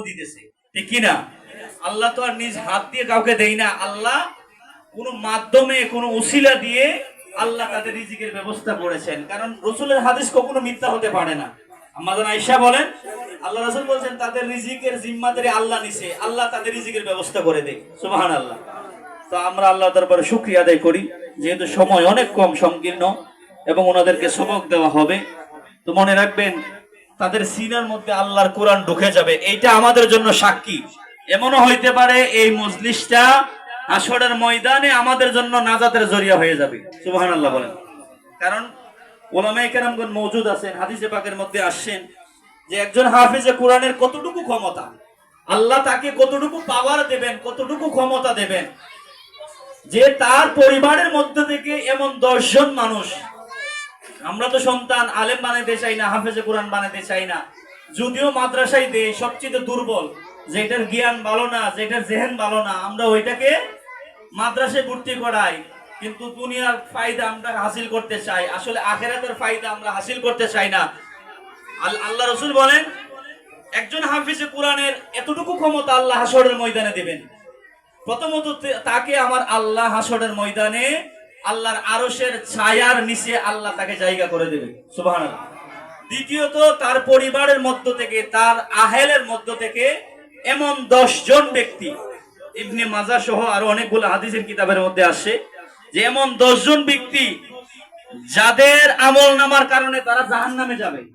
দিতেছে, ঠিক কিনা? আল্লাহ তো আর নিজ হাত দিয়ে কাউকে দেয় না, আল্লাহ কোন মাধ্যমে কোন উসিলা দিয়ে আল্লাহ তাদের রিজিকের ব্যবস্থা করেছেন। কারণ রাসূলের হাদিস কখনো মিথ্যা হতে পারে না। আমাদের আয়েশা বলেন, আল্লাহ রাসূল বলেন তাদের রিজিকের জিম্মাদারি আল্লাহ নিছে, আল্লাহ তাদের রিজিকের ব্যবস্থা করে দেয়। সুবহানাল্লাহ। তো আমরা আল্লাহর দরবারে শুকরিয়া আদায় করি, যেহেতু সময় অনেক কম সংকীর্ণ এবং ওনাদেরকে সবক দেওয়া হবে। তো মনে রাখবেন, তাদের সিনার মধ্যে আল্লাহর কোরআন ঢুকে যাবে, এইটা আমাদের জন্য সাক্ষী। এমনও হইতে পারে এই মজলিসটা হাশরের ময়দানে আমাদের জন্য নাজাতের জরিয়া হয়ে যাবে। সুবহানাল্লাহ বলেন। কারণ উলামায়ে কেরামগণ মওজুদ আছেন, হাদিসে পাকের মধ্যে আসছেন যে একজন হাফেজে কোরআনের কতটুকু ক্ষমতা, আল্লাহ তাকে কতটুকু পাওয়ার দেবেন, কতটুকু ক্ষমতা দেবেন, যে তার পরিবারের মধ্যে থেকে এমন 10 জন মানুষ, আমরা তো সন্তান আলেম বানাইতে চাই না, হাফেজে কোরআন বানাইতে চাই না, যদিও মাদ্রাসায় দেয় সবচেয়ে দুর্বল, যেটার জ্ঞান ভালো না, যেটার জেহেন ভালো না, আমরা ওইটাকে মাদ্রাসায় ভর্তি করাই, কিন্তু দুনিয়ার ফায়দা আমরা হাসিল করতে চাই, আসলে আখিরাতের ফায়দা আমরা হাসিল করতে চাই না। আল্লাহ রাসূল বলেন একজন হাফেজে কোরআনের এতটুকু ক্ষমতা আল্লাহ হাশরের ময়দানে দিবেন। প্রথমত তাকে আমার আল্লাহ হাশরের ময়দানে আল্লাহর আরশের ছায়ার নিচে আল্লাহ তাকে জায়গা করে দেবে। সুবহানাল্লাহ। দ্বিতীয়ত তার পরিবারের মধ্য থেকে, তার আহেলের মধ্য থেকে এমন 10 জন ব্যক্তি, ইবনে মাজাহ সহ আরো অনেকগুলো হাদিসের কিতাবের মধ্যে আসে যে এমন 10 জন ব্যক্তি যাদের আমল নামার কারণে তারা জাহান্নামে যাবে।